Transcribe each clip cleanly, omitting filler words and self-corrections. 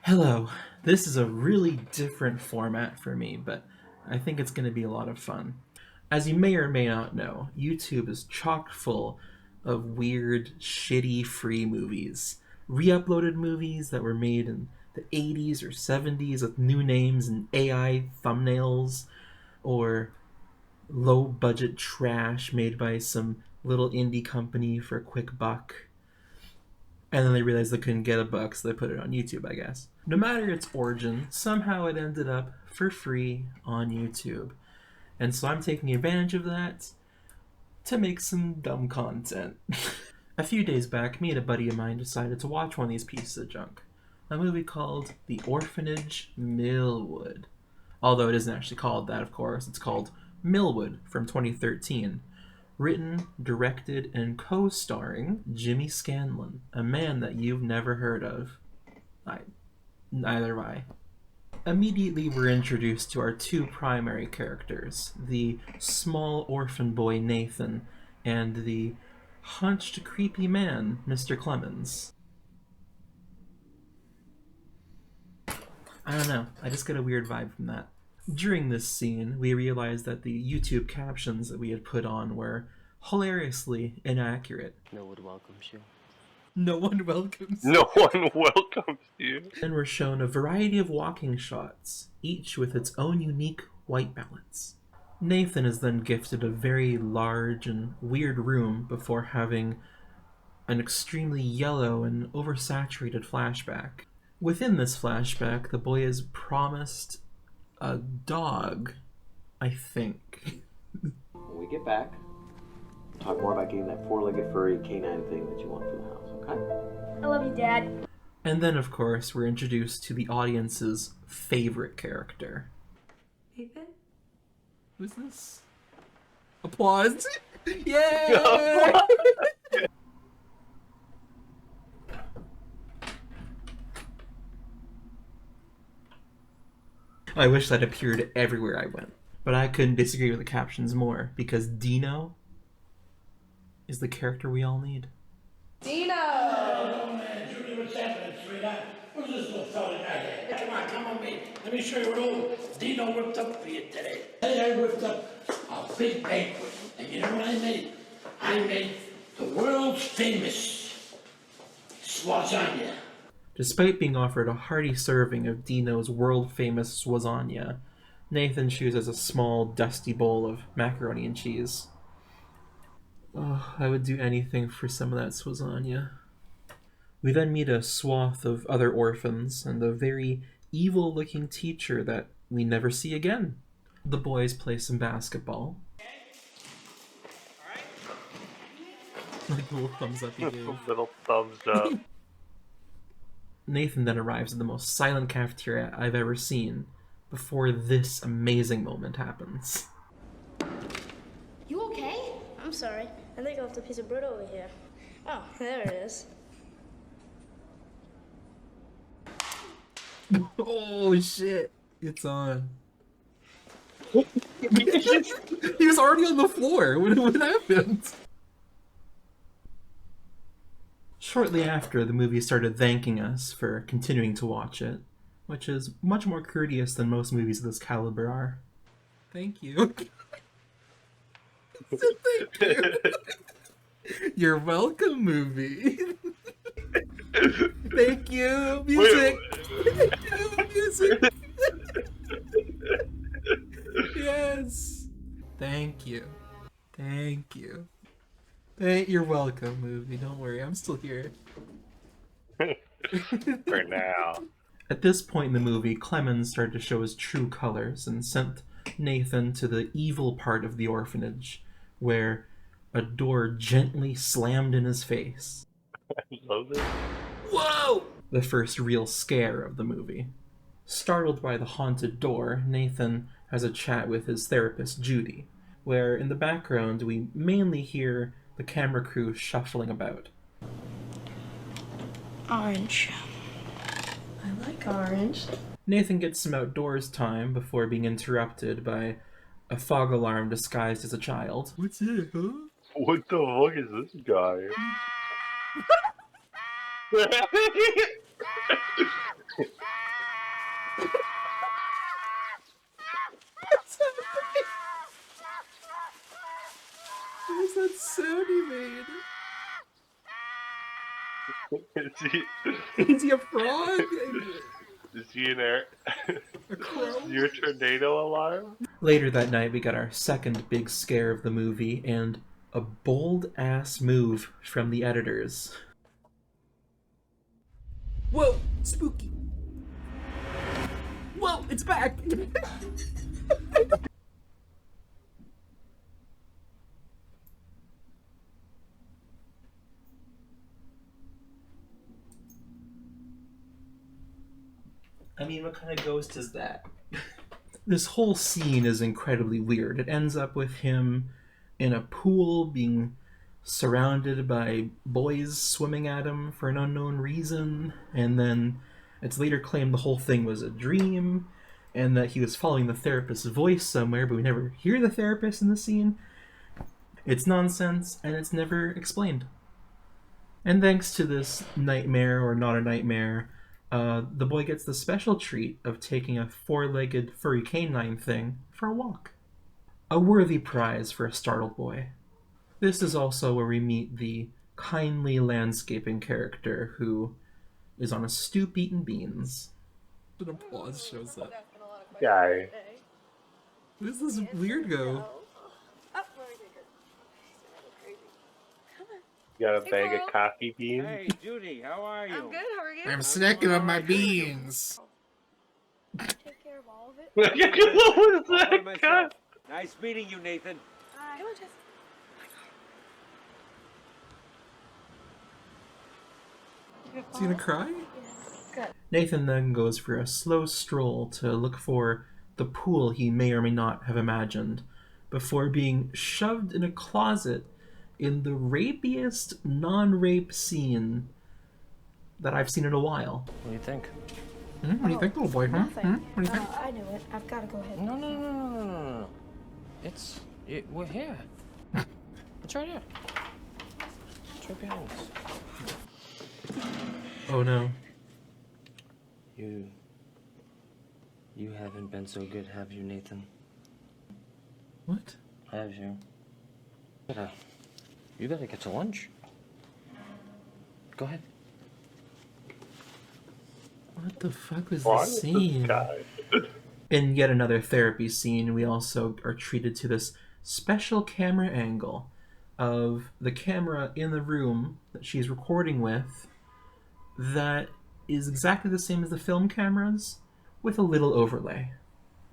Hello. This is a really different format for me, but I think it's going to be a lot of fun. As you may or may not know, YouTube is chock full of weird, shitty free movies. Re-uploaded movies that were made in the 80s or 70s with new names and AI thumbnails, or low-budget trash made by some little indie company for a quick buck. And then they realized they couldn't get a buck, so they put it on YouTube, I guess. No matter its origin, somehow it ended up for free on YouTube. And so I'm taking advantage of that to make some dumb content. A few days back, me and a buddy of mine decided to watch one of these pieces of junk. A movie called The Orphanage, Milwood. Although it isn't actually called that, of course. It's called Milwood from 2013. Written, directed, and co-starring Jimmy Scanlon, a man that you've never heard of. Neither have I. Immediately we're introduced to our two primary characters, the small orphan boy Nathan, and the hunched creepy man, Mr. Clemens. I don't know, I just get a weird vibe from that. During this scene, we realized that the YouTube captions that we had put on were hilariously inaccurate. No one welcomes you. No one welcomes you. No one welcomes you. And we're shown a variety of walking shots, each with its own unique white balance. Nathan is then gifted a very large and weird room before having an extremely yellow and oversaturated flashback. Within this flashback, the boy is promised a dog, I think. When we get back, we'll talk more about getting that four-legged furry canine thing that you want for the house, okay? I love you, Dad. And then, of course, we're introduced to the audience's favorite character. Nathan? Who's this? Applause! Yay! I wish that appeared everywhere I went. But I couldn't disagree with the captions more, because Dino is the character we all need. Dino! Oh, man, Judy, what's happening, sweetheart? What's this little fella got here? Come on, come on, mate. Let me show you what old Dino whipped up for you today. Hey, I whipped up a big banquet. And you know what I made? I made the world's famous lasagna. Despite being offered a hearty serving of Dino's world-famous lasagna, Nathan chooses a small, dusty bowl of macaroni and cheese. Oh, I would do anything for some of that lasagna. We then meet a swath of other orphans and a very evil-looking teacher that we never see again. The boys play some basketball. Like the little thumbs up he gave. Little thumbs up. Nathan then arrives at the most silent cafeteria I've ever seen before this amazing moment happens. You okay? I'm sorry. I think I left a piece of bread over here. Oh, there it is. Oh shit, it's on. He was already on the floor. What happened? Shortly after, the movie started thanking us for continuing to watch it, which is much more courteous than most movies of this caliber are. Thank you. Thank you. You're welcome, movie. Thank you, music. Thank you, music. Yes. Thank you. Thank you. You're welcome, movie. Don't worry, I'm still here. For now. At this point in the movie, Clemens started to show his true colors and sent Nathan to the evil part of the orphanage, where a door gently slammed in his face. I love it. Whoa! The first real scare of the movie. Startled by the haunted door, Nathan has a chat with his therapist, Judy, where in the background we mainly hear the camera crew shuffling about. Orange. I like orange. Nathan gets some outdoors time before being interrupted by a fog alarm disguised as a child. What's it, huh? What the fuck is this guy? What was that sound he made? Is he a frog? Is he an air? A crow? Your tornado alarm? Later that night, we got our second big scare of the movie and a bold-ass move from the editors. Whoa! Spooky! Whoa! It's back! I mean, what kind of ghost is that? This whole scene is incredibly weird. It ends up with him in a pool being surrounded by boys swimming at him for an unknown reason, and then it's later claimed the whole thing was a dream, and that he was following the therapist's voice somewhere, but we never hear the therapist in the scene. It's nonsense, and it's never explained. And thanks to this nightmare, or not a nightmare, the boy gets the special treat of taking a four-legged furry canine thing for a walk. A worthy prize for a startled boy. This is also where we meet the kindly landscaping character who is on a stoop eating beans. An applause shows up. Guy. Who's this weirdo? You got a bag of coffee beans? Hey, Judy, how are you? I'm good. How are you? I'm snacking on my beans. Take care of all of it. What was All by that? myself. God. Nice meeting you, Nathan. Come on, Jess. Is he gonna cry? Good. Nathan then goes for a slow stroll to look for the pool he may or may not have imagined, before being shoved in a closet in the rapiest non-rape scene that I've seen in a while. What do you think? What do you think, little boy? Nothing. What do you think? I knew it. I've got to go ahead. No. We're here. It's right here. It's right behind us. Oh no. You haven't been so good, have you, Nathan? What? Have you? You gotta get to lunch. Go ahead. What the fuck was Why this is scene? this guy? In yet another therapy scene, we also are treated to this special camera angle of the camera in the room that she's recording with that is exactly the same as the film cameras, with a little overlay.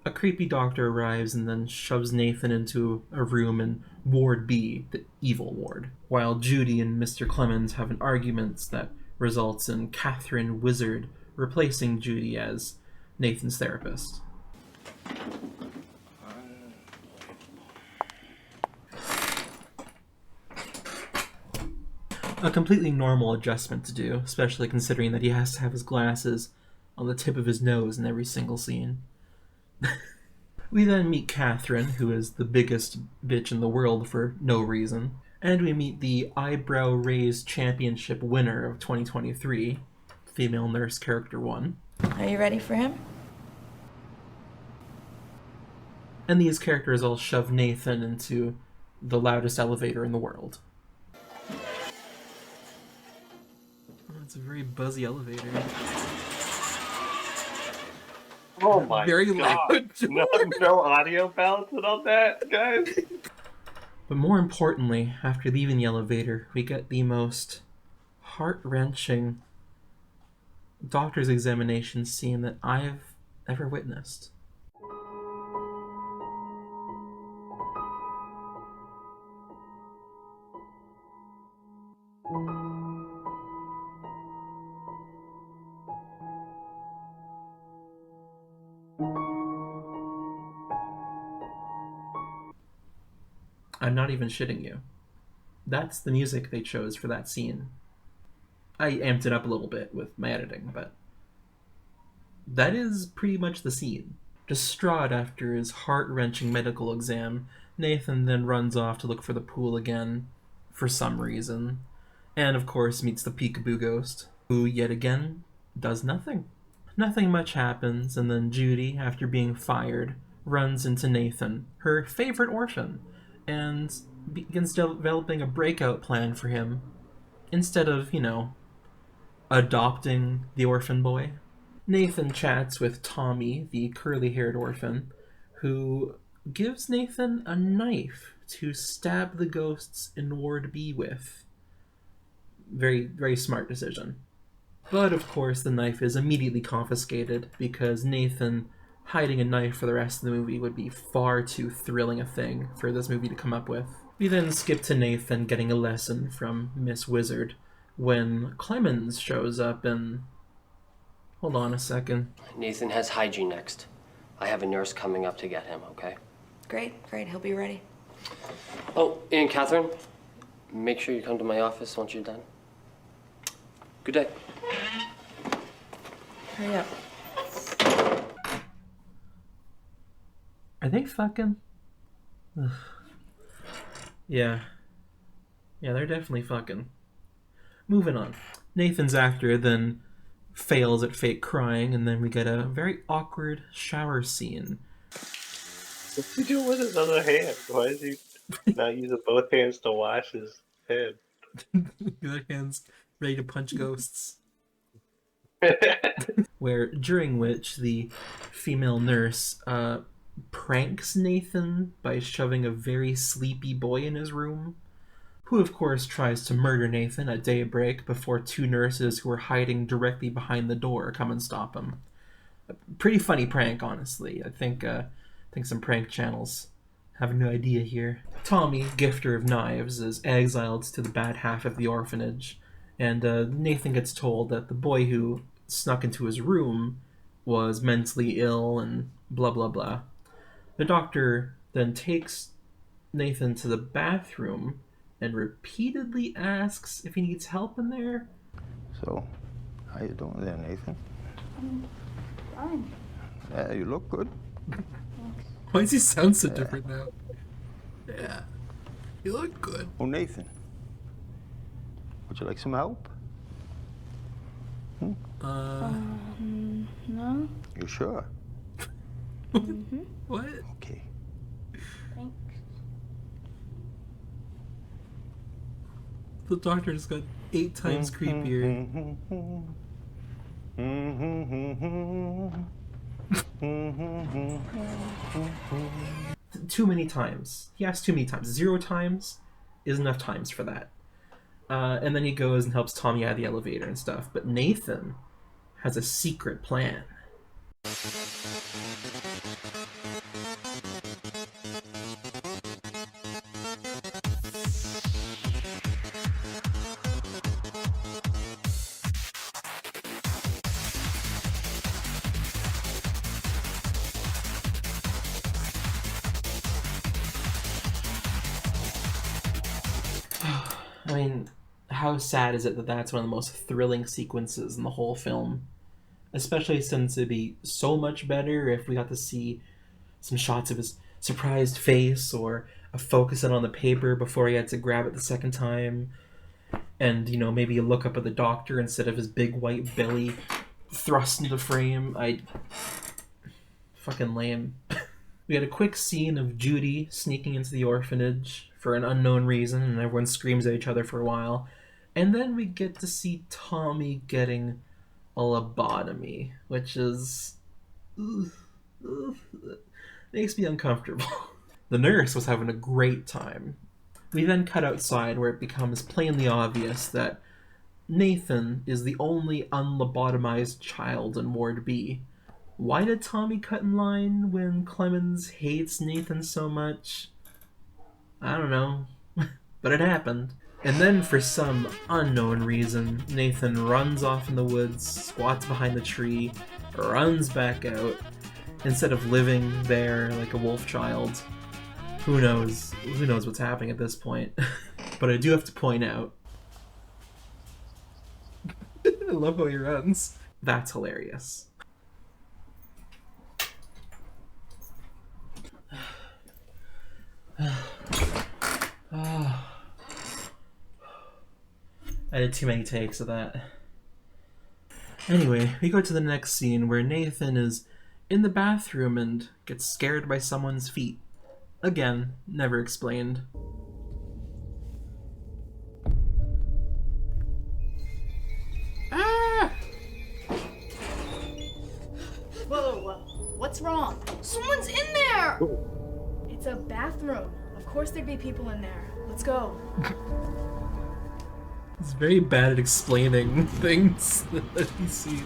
A creepy doctor arrives and then shoves Nathan into a room in Ward B, the evil ward, while Judy and Mr. Clemens have an argument that results in Catherine Wizard replacing Judy as Nathan's therapist. A completely normal adjustment to do, especially considering that he has to have his glasses on the tip of his nose in every single scene. We then meet Catherine, who is the biggest bitch in the world for no reason, and we meet the eyebrow raised championship winner of 2023, female nurse character 1. Are you ready for him? And these characters all shove Nathan into the loudest elevator in the world. Oh, it's a very buzzy elevator. Oh my Very god. loud. No audio balancing on that, guys. But more importantly, after leaving the elevator, we get the most heart-wrenching doctor's examination scene that I've ever witnessed. I'm not even shitting you. That's the music they chose for that scene. I amped it up a little bit with my editing, but that is pretty much the scene. Distraught after his heart-wrenching medical exam, Nathan then runs off to look for the pool again, for some reason, and of course meets the peekaboo ghost. who yet again does nothing. Nothing much happens, and then Judy, after being fired, runs into Nathan, her favorite orphan, and begins developing a breakout plan for him instead of, adopting the orphan boy. Nathan chats with Tommy, the curly-haired orphan, who gives Nathan a knife to stab the ghosts in Ward B with. Very, very smart decision. But of course, the knife is immediately confiscated because Nathan hiding a knife for the rest of the movie would be far too thrilling a thing for this movie to come up with. We then skip to Nathan getting a lesson from Miss Wizard when Clemens shows up and... Hold on a second. Nathan has hygiene next. I have a nurse coming up to get him, okay? Great. He'll be ready. Oh, and Catherine, make sure you come to my office once you're done. Good day. Hurry up. Are they fucking? Ugh. Yeah, they're definitely fucking. Moving on. Nathan's actor then fails at fake crying, and then we get a very awkward shower scene. What's he doing with his other hand? Why is he not using both hands to wash his head? The other hand's ready to punch ghosts. During which the female nurse pranks Nathan by shoving a very sleepy boy in his room, who of course tries to murder Nathan at daybreak before two nurses who are hiding directly behind the door come and stop him. A pretty funny prank, honestly. I think some prank channels have a new idea here. Tommy, gifter of knives, is exiled to the bad half of the orphanage, and Nathan gets told that the boy who snuck into his room was mentally ill and blah blah blah. The doctor then takes Nathan to the bathroom and repeatedly asks if he needs help in there. So, how you doing there, Nathan? Fine. Yeah, you look good. Why does he sound so different now? Yeah. You look good. Oh, Nathan. Would you like some help? No. You sure? What? Okay. Thanks. The doctor just got 8 times creepier. Too many times. He asked too many times. 0 times is enough times for that. And then he goes and helps Tommy out of the elevator and stuff. But Nathan has a secret plan. I mean, how sad is it that that's one of the most thrilling sequences in the whole film? Especially since it'd be so much better if we got to see some shots of his surprised face or a focus in on the paper before he had to grab it the second time. And, maybe a look up at the doctor instead of his big white belly thrust into frame. Fucking lame. We had a quick scene of Judy sneaking into the orphanage for an unknown reason, and everyone screams at each other for a while. And then we get to see Tommy getting a lobotomy, which is... makes me uncomfortable. The nurse was having a great time. We then cut outside where it becomes plainly obvious that Nathan is the only unlobotomized child in Ward B. Why did Tommy cut in line when Clemens hates Nathan so much? I don't know, but it happened. And then for some unknown reason, Nathan runs off in the woods, squats behind the tree, runs back out, instead of living there like a wolf child. Who knows what's happening at this point. But I do have to point out, I love how he runs. That's hilarious. I did too many takes of that. Anyway, we go to the next scene where Nathan is in the bathroom and gets scared by someone's feet. Again, never explained. Ah! Whoa, what's wrong? Someone's in there! It's a bathroom. Of course there'd be people in there. Let's go. He's very bad at explaining things that he sees.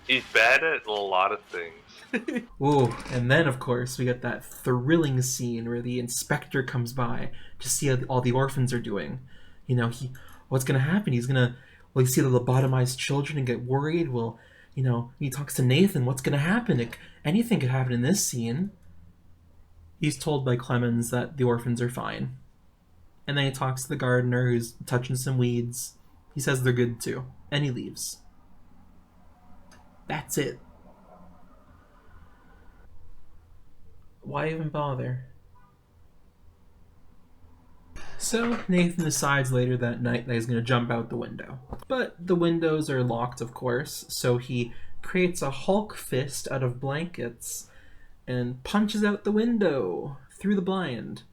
He's bad at a lot of things. Ooh, and then of course we get that thrilling scene where the inspector comes by to see how all the orphans are doing. You know, what's gonna happen? Will he see the lobotomized children and get worried? Well, you know, he talks to Nathan, what's gonna happen? Anything could happen in this scene. He's told by Clemens that the orphans are fine. And then he talks to the gardener who's touching some weeds. He says they're good too. And he leaves. That's it. Why even bother? So Nathan decides later that night that he's going to jump out the window. But the windows are locked, of course, so he creates a Hulk fist out of blankets and punches out the window through the blind,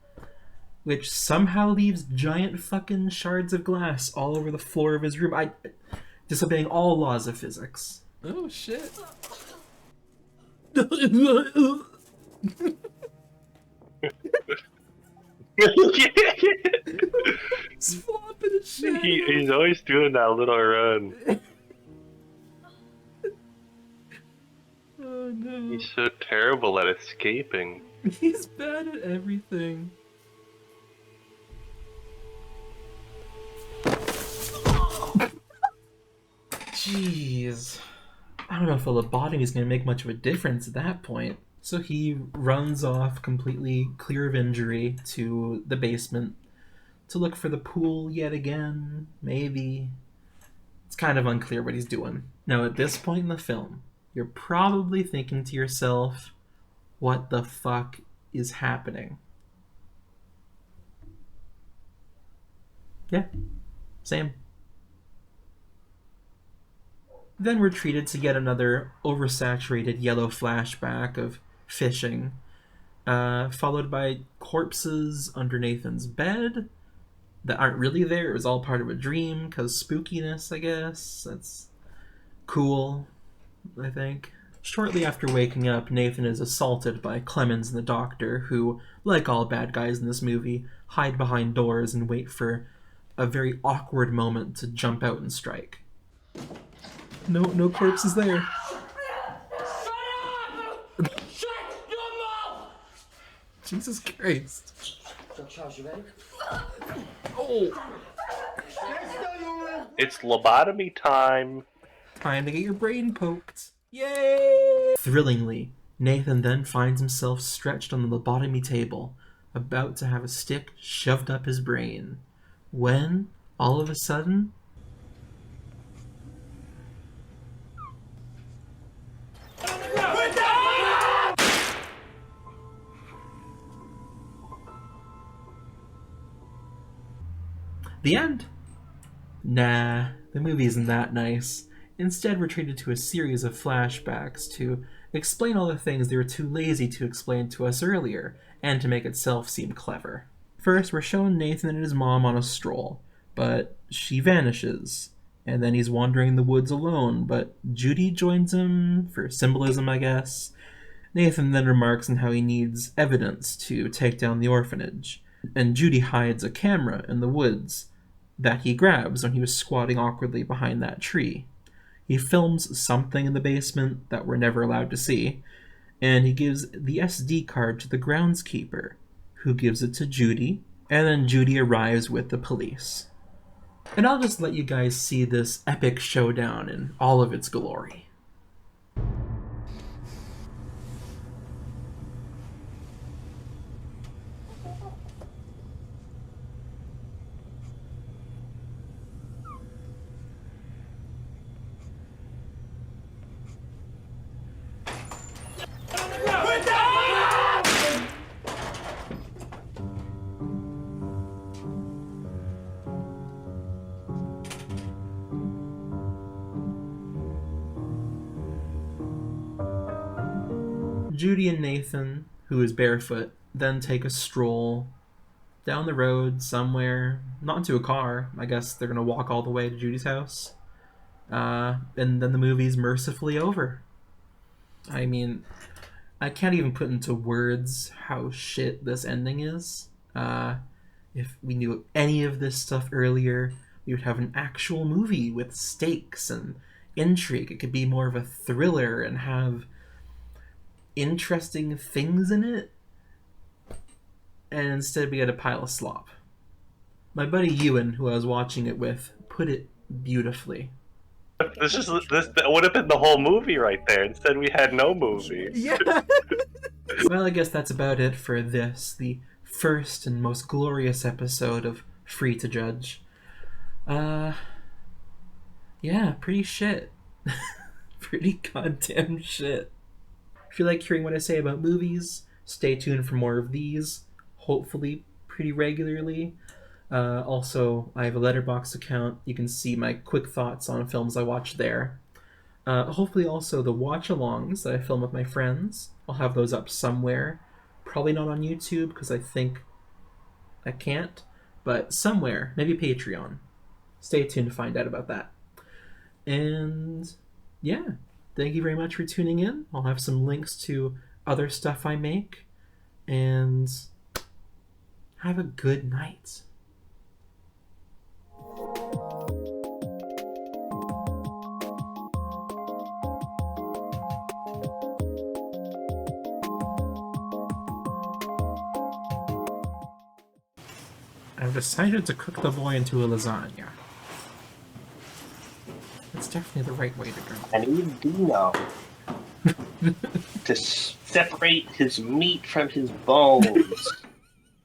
which somehow leaves giant fucking shards of glass all over the floor of his room, disobeying all laws of physics. Oh shit. He's flopping his shit. He's always doing that little run. Oh no. He's so terrible at escaping. He's bad at everything. Jeez. I don't know if a lobotomy is going to make much of a difference at that point. So he runs off completely clear of injury to the basement to look for the pool yet again, maybe. It's kind of unclear what he's doing. Now at this point in the film, you're probably thinking to yourself, what the fuck is happening? Yeah, same. Then we're treated to yet another oversaturated yellow flashback of fishing, followed by corpses under Nathan's bed that aren't really there. It was all part of a dream, because spookiness, I guess. That's cool, I think. Shortly after waking up, Nathan is assaulted by Clemens and the doctor, who, like all bad guys in this movie, hide behind doors and wait for a very awkward moment to jump out and strike. No corpses there. Shut your mouth! Jesus Christ. So, Charles, you ready? Oh. It's lobotomy time. Time to get your brain poked. Yay! Thrillingly, Nathan then finds himself stretched on the lobotomy table, about to have a stick shoved up his brain, when, all of a sudden, the end. Nah, the movie isn't that nice. Instead, we're treated to a series of flashbacks to explain all the things they were too lazy to explain to us earlier, and to make itself seem clever. First, we're shown Nathan and his mom on a stroll, but she vanishes, and then he's wandering the woods alone, but Judy joins him, for symbolism, I guess. Nathan then remarks on how he needs evidence to take down the orphanage, and Judy hides a camera in the woods that he grabs when he was squatting awkwardly behind that tree. He films something in the basement that we're never allowed to see, and he gives the SD card to the groundskeeper, who gives it to Judy, and then Judy arrives with the police. And I'll just let you guys see this epic showdown in all of its glory. Judy and Nathan, who is barefoot, then take a stroll down the road somewhere, not into a car. I guess they're gonna walk all the way to Judy's house. And then the movie's mercifully over. I mean, I can't even put into words how shit this ending is. If we knew any of this stuff earlier, we would have an actual movie with stakes and intrigue. It could be more of a thriller and have interesting things in it. And instead we had a pile of slop. My buddy Ewan, who I was watching it with, put it beautifully. This would have been the whole movie right there. Instead, we had no movie. Yeah. Well, I guess that's about it for this, the first and most glorious episode of Free to Judge. Yeah, pretty shit. Pretty goddamn shit. If you like hearing what I say about movies, stay tuned for more of these, hopefully pretty regularly. Also, I have a Letterboxd account. You can see my quick thoughts on films I watch there. Hopefully also the watch-alongs that I film with my friends. I'll have those up somewhere. Probably not on YouTube, because I think I can't. But somewhere, maybe Patreon. Stay tuned to find out about that. And yeah, thank you very much for tuning in. I'll have some links to other stuff I make. And have a good night. I've decided to cook the boy into a lasagna. That's definitely the right way to go. I need Dino to separate his meat from his bones.